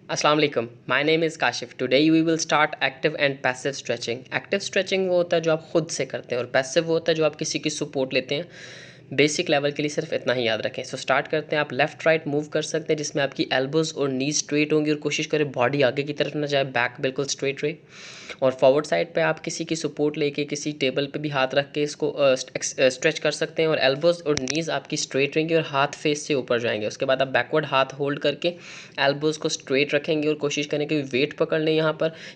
अस्सलाम वालेकुम, my name is Kashif. Today we will start active and passive stretching. Active stretching वो होता है जो आप खुद से करते हैं और पैसिव वो होता है जो आप किसी की सपोर्ट लेते हैं। बेसिक लेवल के लिए सिर्फ इतना ही याद रखें। सो स्टार्ट करते हैं। आप लेफ्ट राइट मूव कर सकते हैं जिसमें आपकी एल्बोज और नीज स्ट्रेट होंगी और कोशिश करें बॉडी आगे की तरफ ना जाए, बैक बिल्कुल स्ट्रेट रहे। और फॉरवर्ड साइड पे आप किसी की सपोर्ट लेके किसी टेबल पे भी हाथ रख के इसको स्ट्रेच कर सकते हैं और एल्बोज और नीज आपकी स्ट्रेट रहेंगी और हाथ फेस से ऊपर जाएंगे। उसके बाद आप बैकवर्ड हाथ होल्ड करके एल्बोज को स्ट्रेट रखेंगे और कोशिश करें कि वेट पकड़ लें यहाँ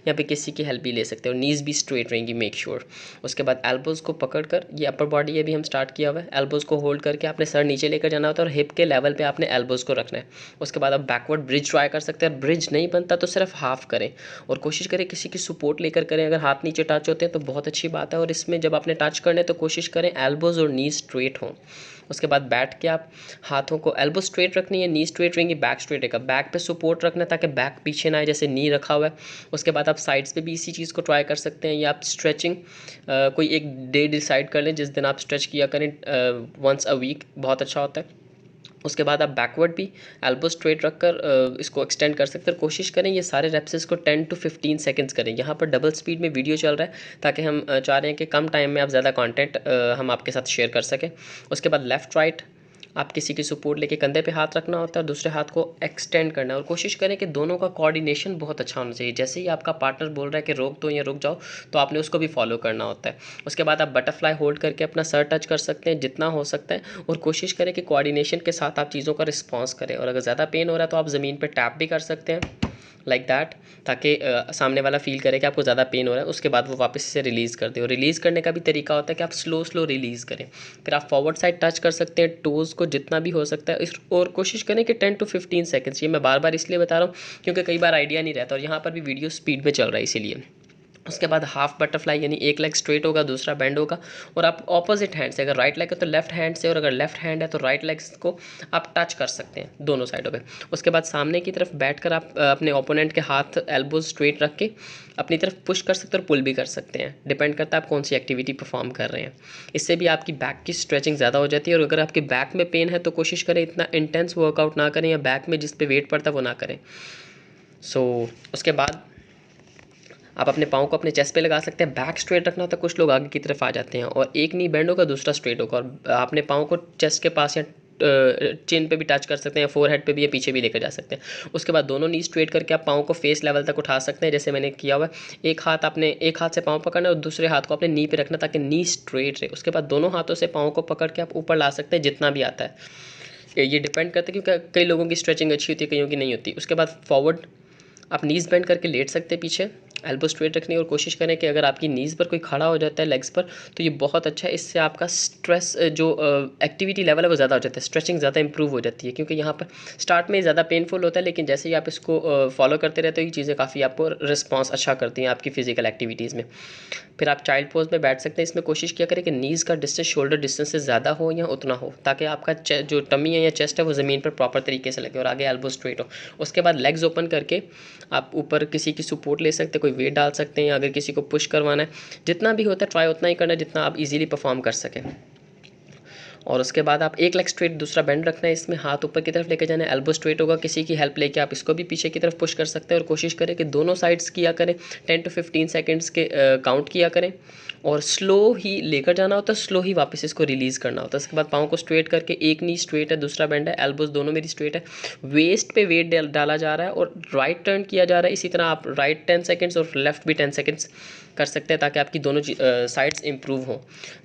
पे किसी की हेल्प भी ले सकते हैं और नीज भी स्ट्रेट रहेंगी, मेक श्योर। उसके बाद एल्बोज को पकड़ कर, ये अपर बॉडी ये भी हम स्टार्ट किया हुआ है, एल्बोज को होल्ड करके आपने सर नीचे लेकर जाना होता है और हिप के लेवल पे आपने एल्बोज को रखना है। उसके बाद आप बैकवर्ड ब्रिज ट्राई कर सकते हैं और ब्रिज नहीं बनता तो सिर्फ हाफ करें और कोशिश करें किसी की सपोर्ट लेकर करें। अगर हाथ नीचे टच होते हैं तो बहुत अच्छी बात है और इसमें जब आपने टच करने तो कोशिश करें एल्बोज और नीज स्ट्रेट हों। उसके बाद बैठ के आप हाथों को, एल्बो स्ट्रेट रखनी है, नी स्ट्रेट रहेंगी, बैक स्ट्रेट रहेगा, बैक पे सपोर्ट रखना है ताकि बैक पीछे ना आए, जैसे नी रखा हुआ है। उसके बाद आप साइड्स पे भी इसी चीज़ को ट्राई कर सकते हैं या आप स्ट्रेचिंग कोई एक डे डिसाइड कर लें जिस दिन आप स्ट्रेच किया करें, वंस अ वीक, बहुत अच्छा होता है। उसके बाद आप बैकवर्ड भी एल्बो स्ट्रेट रखकर इसको एक्सटेंड कर सकते हैं। कोशिश करें ये सारे रेप्सेस को 10 to 15 सेकंड्स करें। यहाँ पर डबल स्पीड में वीडियो चल रहा है ताकि हम चाह रहे हैं कि कम टाइम में आप ज़्यादा कंटेंट हम आपके साथ शेयर कर सकें। उसके बाद लेफ़्ट राइट आप किसी की सपोर्ट लेके कंधे पे हाथ रखना होता है और दूसरे हाथ को एक्सटेंड करना है और कोशिश करें कि दोनों का कोऑर्डिनेशन बहुत अच्छा होना चाहिए। जैसे ही आपका पार्टनर बोल रहा है कि रोक दो या रुक जाओ तो आपने उसको भी फॉलो करना होता है। उसके बाद आप बटरफ्लाई होल्ड करके अपना सर टच कर सकते हैं जितना हो सकता है और कोशिश करें कि कोऑर्डिनेशन के साथ आप चीज़ों का रिस्पॉन्स करें और अगर ज़्यादा पेन हो रहा है तो आप ज़मीन पर टैप भी कर सकते हैं लाइक दैट, ताकि सामने वाला फील करे कि आपको ज़्यादा पेन हो रहा है। उसके बाद वो वापस से रिलीज़ कर दे और रिलीज़ करने का भी तरीका होता है कि आप स्लो स्लो रिलीज़ करें। फिर आप फॉरवर्ड साइड टच कर सकते हैं टोज़ को जितना भी हो सकता है और कोशिश करें कि 10 to 15 सेकंड्स। ये मैं बार बार इसलिए बता रहा हूँ क्योंकि कई बार आइडिया नहीं रहता और यहाँ पर भी वीडियो स्पीड में चल रहा है इसीलिए। उसके बाद हाफ बटरफ्लाई, यानी एक लेग स्ट्रेट होगा दूसरा बेंड होगा और आप ऑपोजिट हैंड से, अगर राइट लेग है तो लेफ्ट हैंड से और अगर लेफ्ट हैंड है तो राइट लेग्स को आप टच कर सकते हैं दोनों साइडों पे। उसके बाद सामने की तरफ बैठकर आप अपने ओपोनेंट के हाथ एल्बोज स्ट्रेट रख के अपनी तरफ पुश कर सकते हैं और पुल भी कर सकते हैं, डिपेंड करता है आप कौन सी एक्टिविटी परफॉर्म कर रहे हैं। इससे भी आपकी बैक की स्ट्रेचिंग ज़्यादा हो जाती है और अगर आपके बैक में पेन है तो कोशिश करें इतना इंटेंस वर्कआउट ना करें या बैक में जिस पे वेट पड़ता है वो ना करें। उसके बाद आप अपने पाँव को अपने चेस्ट पे लगा सकते हैं। बैक स्ट्रेट रखना होता है, कुछ लोग आगे की तरफ आ जाते हैं और एक नी बेंड होगा दूसरा स्ट्रेट होगा और अपने पाँव को चेस्ट के पास या चिन पे भी टच कर सकते हैं, फोर हेड पे भी या पीछे भी लेकर जा सकते हैं। उसके बाद दोनों नी स्ट्रेट करके आप पाँव को फेस लेवल तक उठा सकते हैं जैसे मैंने किया हुआ है। एक हाथ से पाँव पकड़ना है और दूसरे हाथ को अपने नी पे रखना ताकि नी स्ट्रेट रहे। उसके बाद दोनों हाथों से पाँव को पकड़ के आप ऊपर ला सकते हैं जितना भी आता है। ये डिपेंड करता है क्योंकि कई लोगों की स्ट्रेचिंग अच्छी होती है, कईयों की नहीं होती। उसके बाद फॉरवर्ड आप नीज़ बेंड करके लेट सकते हैं पीछे, एल्बो स्ट्रेट रखनी है और कोशिश करें कि अगर आपकी नीज़ पर कोई खड़ा हो जाता है लेग्स पर तो ये बहुत अच्छा है। इससे आपका स्ट्रेस जो एक्टिविटी लेवल है वो ज़्यादा हो जाता है, स्ट्रेचिंग ज़्यादा इंप्रूव हो जाती है क्योंकि यहाँ पर स्टार्ट में ज़्यादा पेनफुल होता है लेकिन जैसे ही आप इसको फॉलो करते रहते हो ये चीज़ें काफ़ी आपको रिस्पॉन्स अच्छा करती हैं आपकी फ़िज़िकल एक्टिविटीज़ में। फिर आप चाइल्ड पोज में बैठ सकते हैं। इसमें कोशिश किया करें कि नीज़ का डिस्टेंस शोल्डर डिस्टेंस से ज़्यादा हो या उतना हो ताकि आपका जो टमी है या चेस्ट है वो ज़मीन पर प्रॉपर तरीके से लगे और आगे एल्बो स्ट्रेट हो। उसके बाद लेग्स ओपन करके आप ऊपर किसी की सपोर्ट ले सकते हैं, कोई वेट डाल सकते हैं या अगर किसी को पुश करवाना है, जितना भी होता है ट्राई उतना ही करना है जितना आप इजीली परफॉर्म कर सकें। और उसके बाद आप एक लेग स्ट्रेट दूसरा बेंड रखना है, इसमें हाथ ऊपर की तरफ लेके जाना है, एल्बो स्ट्रेट होगा, किसी की हेल्प लेके आप इसको भी पीछे की तरफ पुश कर सकते हैं और कोशिश करें कि दोनों साइड्स किया करें, 10 to 15 सेकेंड्स के काउंट किया करें और स्लो ही लेकर जाना होता है, स्लो ही वापस इसको रिलीज़ करना होता है। उसके बाद पाँव को स्ट्रेट करके, एक नी स्ट्रेट है दूसरा बेंड है, एल्बोज दोनों मेरी स्ट्रेट है, वेस्ट पे वेट डाला जा रहा है और राइट टर्न किया जा रहा है। इसी तरह आप राइट 10 सेकेंड्स और लेफ्ट भी 10 सेकेंड्स कर सकते हैं ताकि आपकी दोनों साइड्स इंप्रूव हों।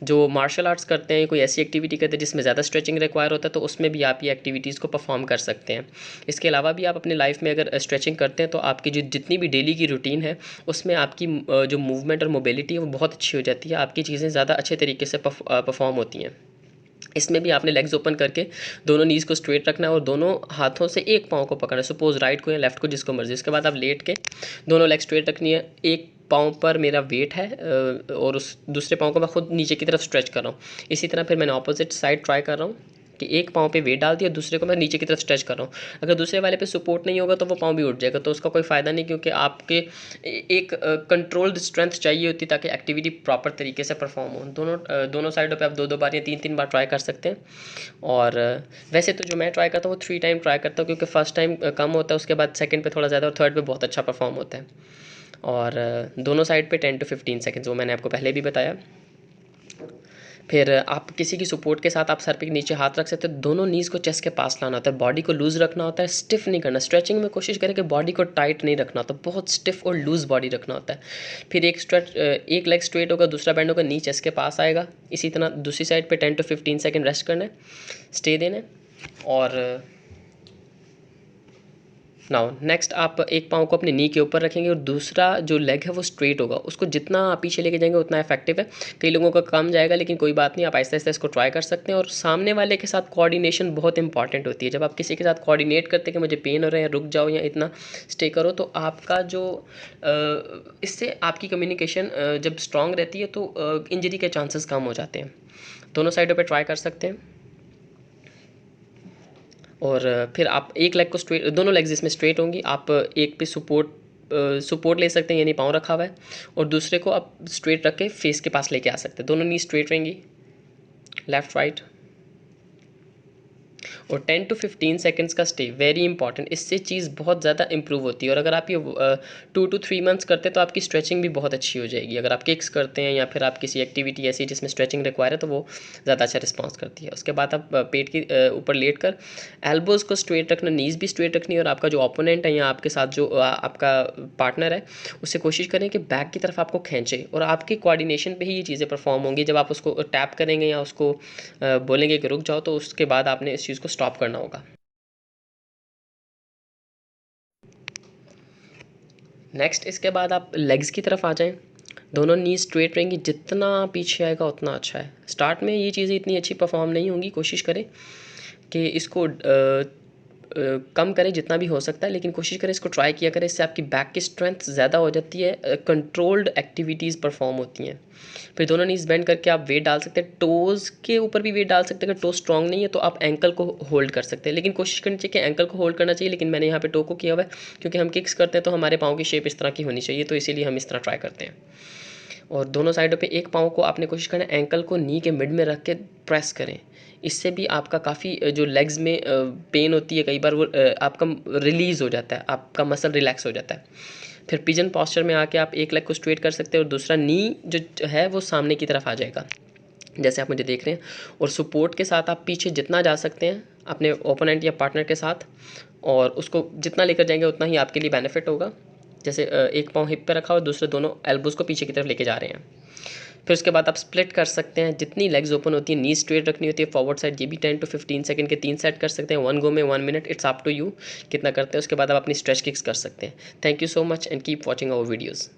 जो मार्शल आर्ट्स करते हैं, कोई ऐसी एक्टिविटी करते हैं जिसमें ज़्यादा स्ट्रेचिंग रिक्वायर होता है तो उसमें भी आप ये एक्टिविटीज़ को परफॉर्म कर सकते हैं। इसके अलावा भी आप अपनी लाइफ में अगर स्ट्रेचिंग करते हैं तो आपकी जो जितनी भी डेली की रूटीन है उसमें आपकी जो मूवमेंट और मोबिलिटी है वो बहुत अच्छी हो जाती है, आपकी चीज़ें ज़्यादा अच्छे तरीके से परफॉर्म होती हैं। इसमें भी आपने लेग्स ओपन करके दोनों नीज़ को स्ट्रेट रखना है और दोनों हाथों से एक पाँव को पकड़ना है, सपोज राइट को या लेफ्ट को जिसको मर्जी। उसके बाद आप लेट के दोनों लेग स्ट्रेट रखनी है, एक पाँव पर मेरा वेट है और उस दूसरे पाँव को मैं खुद नीचे की तरफ स्ट्रेच कर रहा हूँ। इसी तरह फिर मैंने ऑपोजिट साइड ट्राई कर रहा हूँ। कि एक पाँव पे वेट डाल दिया, दूसरे को मैं नीचे की तरफ स्ट्रेच कर रहा हूँ। अगर दूसरे वाले पे सपोर्ट नहीं होगा तो वो पाँव भी उठ जाएगा, तो उसका कोई फ़ायदा नहीं, क्योंकि आपके एक कंट्रोल्ड स्ट्रेंथ चाहिए होती ताकि एक्टिविटी प्रॉपर तरीके से परफॉर्म हो। दोनों साइडों पे आप 2-2 बार या 3-3 बार ट्राई कर सकते हैं। और वैसे तो जो मैं ट्राई करता हूँ वो 3 टाइम ट्राई करता हूँ, क्योंकि फर्स्ट टाइम कम होता है, उसके बाद सेकंड पे थोड़ा ज़्यादा और थर्ड पे बहुत अच्छा परफॉर्म होता है। और दोनों साइड पे 10 to 15 सेकेंड्स, वो मैंने आपको पहले भी बताया। फिर आप किसी की सपोर्ट के साथ आप सर पे नीचे हाथ रख सकते हो। दोनों नीज़ को चेस्ट के पास लाना होता है, बॉडी को लूज़ रखना होता है, स्टिफ नहीं करना। स्ट्रेचिंग में कोशिश करें कि बॉडी को टाइट नहीं रखना होता, बहुत स्टिफ और लूज़ बॉडी रखना होता है। फिर एक लेग स्ट्रेट होगा, दूसरा बैंड होगा, नी चेस्ट के पास आएगा। इसी तरह दूसरी साइड पे 10 to 15 सेकेंड रेस्ट करना है, स्टे देना है। और नाउ नेक्स्ट आप एक पाँव को अपने नी के ऊपर रखेंगे और दूसरा जो लेग है वो स्ट्रेट होगा। उसको जितना आप पीछे लेके जाएंगे उतना इफेक्टिव है। कई लोगों का कम जाएगा, लेकिन कोई बात नहीं, आप आहिस्ता आहिस्ता इसको ट्राई कर सकते हैं। और सामने वाले के साथ कोऑर्डिनेशन बहुत इंपॉर्टेंट होती है। जब आप किसी के साथ कोऑर्डिनेट करते हैं कि मुझे पेन हो रहा है, रुक जाओ या इतना स्टे करो, तो आपका जो इससे आपकी कम्युनिकेशन जब स्ट्रांग रहती है तो इंजरी के चांसेस कम हो जाते हैं। दोनों साइडों पर ट्राई कर सकते हैं। और फिर आप एक लेग को स्ट्रेट, दोनों लेग्स इसमें स्ट्रेट होंगी। आप एक पे सपोर्ट ले सकते हैं, यानी पाँव रखा हुआ है, और दूसरे को आप स्ट्रेट रख के फेस के पास लेके आ सकते हैं। दोनों नी स्ट्रेट रहेंगी, लेफ़्ट राइट। और 10 to 15 सेकंड्स का स्टे वेरी इंपॉर्टेंट, इससे चीज़ बहुत ज़्यादा इंप्रूव होती है। और अगर आप ये 2 to 3 मंथ्स करते हैं तो आपकी स्ट्रेचिंग भी बहुत अच्छी हो जाएगी। अगर आप किक्स करते हैं या फिर आप किसी एक्टिविटी ऐसी जिसमें स्ट्रेचिंग रिक्वायर है तो वो ज़्यादा अच्छा रिस्पॉन्स करती है। उसके बाद आप पेट के ऊपर लेट कर एल्बोज़ को स्ट्रेट रखना, नीज़ भी स्ट्रेट रखनी है। और आपका जो ओपोनेंट है या आपके साथ जो आपका पार्टनर है, उससे कोशिश करें कि बैक की तरफ आपको खींचे, और आपकी कोऑर्डिनेशन पे ही ये चीज़ें परफॉर्म होंगी। जब आप उसको टैप करेंगे या उसको बोलेंगे कि रुक जाओ, तो उसके बाद आपने इस चीज़ को स्टॉप करना होगा। नेक्स्ट इसके बाद आप लेग्स की तरफ आ जाएं। दोनों नी स्ट्रेट रहेंगी, जितना पीछे आएगा उतना अच्छा है। स्टार्ट में ये चीज़ें इतनी अच्छी परफॉर्म नहीं होंगी, कोशिश करें कि इसको कम करें जितना भी हो सकता है, लेकिन कोशिश करें इसको ट्राई किया करें। इससे आपकी बैक की स्ट्रेंथ ज़्यादा हो जाती है, कंट्रोल्ड एक्टिविटीज़ परफॉर्म होती हैं। फिर दोनों नीज बेंड करके आप वेट डाल सकते हैं, टोज़ के ऊपर भी वेट डाल सकते हैं। अगर टो स्ट्रॉन्ग नहीं है तो आप एंकल को होल्ड कर सकते हैं, लेकिन कोशिश करनी चाहिए कि एंकल को होल्ड करना चाहिए। लेकिन मैंने यहाँ पे टो को किया हुआ है, क्योंकि हम किक्स करते हैं तो हमारे पाँव की शेप इस तरह की होनी चाहिए, तो इसीलिए हम इस तरह ट्राई करते हैं। और दोनों साइडों पे एक पाँव को आपने कोशिश करना है एंकल को नी के मिड में रख के प्रेस करें। इससे भी आपका काफ़ी जो लेग्स में पेन होती है कई बार वो आपका रिलीज़ हो जाता है, आपका मसल रिलैक्स हो जाता है। फिर पिजन पोस्चर में आके आप एक लेग को स्ट्रेट कर सकते हैं और दूसरा नी जो है वो सामने की तरफ आ जाएगा, जैसे आप मुझे देख रहे हैं। और सपोर्ट के साथ आप पीछे जितना जा सकते हैं अपने ओपोनेंट या पार्टनर के साथ, और उसको जितना लेकर जाएंगे उतना ही आपके लिए बेनिफिट होगा। जैसे एक पाँव हिप पे रखा और दूसरे दोनों एल्बोज़ को पीछे की तरफ लेके जा रहे हैं। फिर उसके बाद आप स्प्लिट कर सकते हैं, जितनी लेग्स ओपन होती है, नी स्ट्रेट रखनी होती है, फॉरवर्ड साइड ये भी 10 to 15 सेकंड के 3 सेट कर सकते हैं, 1 गो में 1 minute, it's up to you कितना करते हैं। उसके बाद आप अपनी स्ट्रेच किक्स कर सकते हैं। Thank you so much and keep watching our videos.